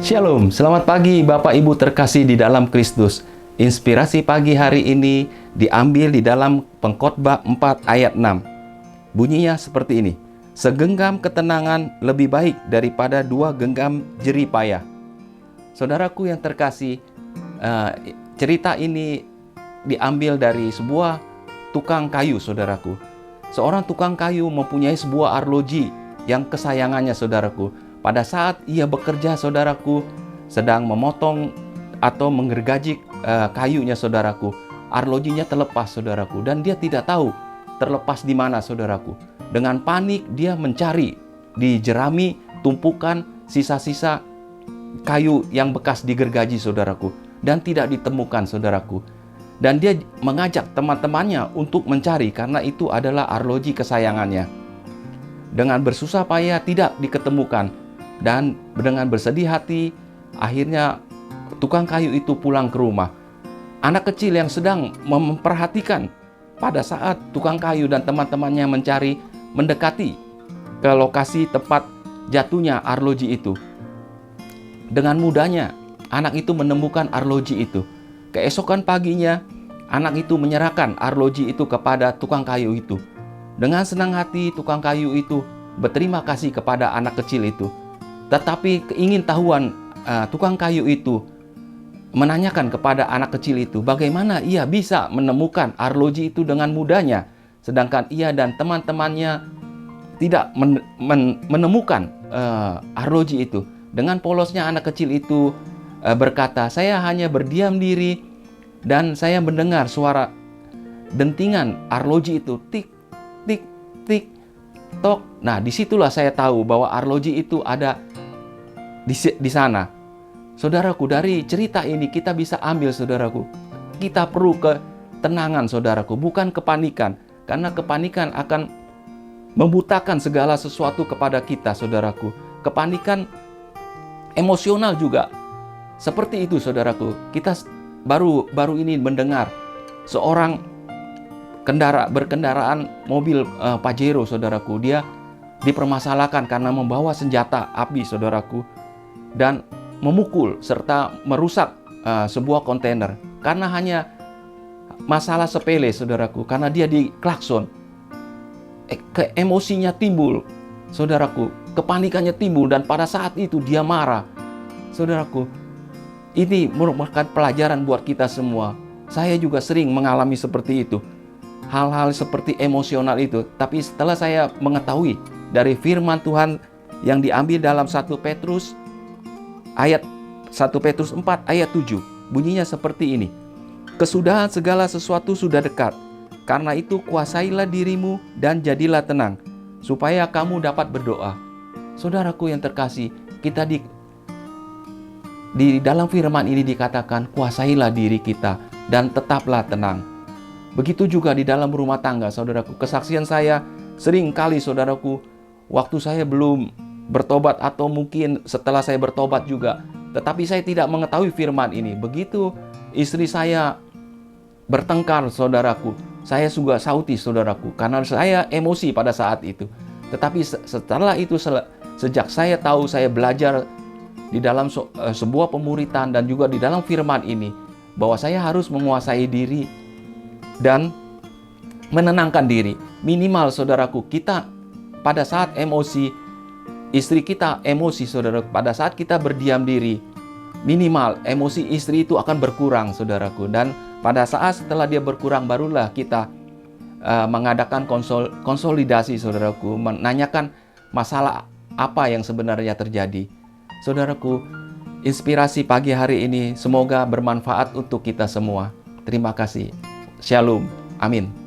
Shalom, selamat pagi Bapak Ibu terkasih di dalam Kristus. Inspirasi pagi hari ini diambil di dalam Pengkhotbah 4 ayat 6. Bunyinya seperti ini. Segenggam ketenangan lebih baik daripada 2 genggam jerih payah. Saudaraku yang terkasih, cerita ini diambil dari sebuah tukang kayu, saudaraku. Seorang tukang kayu mempunyai sebuah arloji yang kesayangannya, saudaraku. Pada saat ia bekerja, saudaraku, sedang memotong atau menggergaji kayunya, saudaraku, arlojinya terlepas, saudaraku, dan dia tidak tahu terlepas di mana, saudaraku. Dengan panik dia mencari di jerami tumpukan sisa-sisa kayu yang bekas digergaji, saudaraku, dan tidak ditemukan, saudaraku. Dan dia mengajak teman-temannya untuk mencari karena itu adalah arloji kesayangannya. Dengan bersusah payah tidak diketemukan. Dan dengan bersedih hati, akhirnya tukang kayu itu pulang ke rumah. Anak kecil yang sedang memperhatikan pada saat tukang kayu dan teman-temannya mencari, mendekati ke lokasi tempat jatuhnya arloji itu. Dengan mudahnya, anak itu menemukan arloji itu. Keesokan paginya, anak itu menyerahkan arloji itu kepada tukang kayu itu. Dengan senang hati, tukang kayu itu berterima kasih kepada anak kecil itu. Tetapi keingintahuan tukang kayu itu menanyakan kepada anak kecil itu bagaimana ia bisa menemukan arloji itu dengan mudahnya, sedangkan ia dan teman-temannya tidak menemukan arloji itu. Dengan polosnya anak kecil itu berkata, "Saya hanya berdiam diri dan saya mendengar suara dentingan arloji itu, tik, tik, tik, tok." Nah, disitulah saya tahu bahwa arloji itu ada di sana. Saudaraku, dari cerita ini kita bisa ambil, saudaraku, kita perlu ketenangan, saudaraku, bukan kepanikan. Karena kepanikan akan membutakan segala sesuatu kepada kita, saudaraku. Kepanikan emosional juga seperti itu, saudaraku. Kita baru ini mendengar seorang berkendaraan mobil Pajero, saudaraku. Dia dipermasalahkan karena membawa senjata api, saudaraku, dan memukul serta merusak sebuah kontainer karena hanya masalah sepele, saudaraku, karena dia diklakson. Emosinya timbul, saudaraku, kepanikannya timbul, dan pada saat itu dia marah. Saudaraku, ini merupakan pelajaran buat kita semua. Saya juga sering mengalami seperti itu, hal-hal seperti emosional itu. Tapi setelah saya mengetahui dari firman Tuhan yang diambil dalam 1 Petrus 4 ayat 7, bunyinya seperti ini. Kesudahan segala sesuatu sudah dekat. Karena itu kuasailah dirimu dan jadilah tenang, supaya kamu dapat berdoa. Saudaraku yang terkasih, kita di dalam firman ini dikatakan kuasailah diri kita dan tetaplah tenang. Begitu juga di dalam rumah tangga, saudaraku. Kesaksian saya sering kali, saudaraku, waktu saya belum bertobat atau mungkin setelah saya bertobat juga, tetapi saya tidak mengetahui firman ini. Begitu istri saya bertengkar, saudaraku, saya juga sauti, saudaraku, karena saya emosi pada saat itu. Tetapi setelah itu, sejak saya tahu, saya belajar di dalam sebuah pemuritan dan juga di dalam firman ini, bahwa saya harus menguasai diri dan menenangkan diri. Minimal, saudaraku, kita pada saat emosi, istri kita emosi, saudaraku, pada saat kita berdiam diri, minimal emosi istri itu akan berkurang, saudaraku. Dan pada saat setelah dia berkurang, barulah kita mengadakan konsolidasi, saudaraku, menanyakan masalah apa yang sebenarnya terjadi. Saudaraku, inspirasi pagi hari ini semoga bermanfaat untuk kita semua. Terima kasih. Shalom. Amin.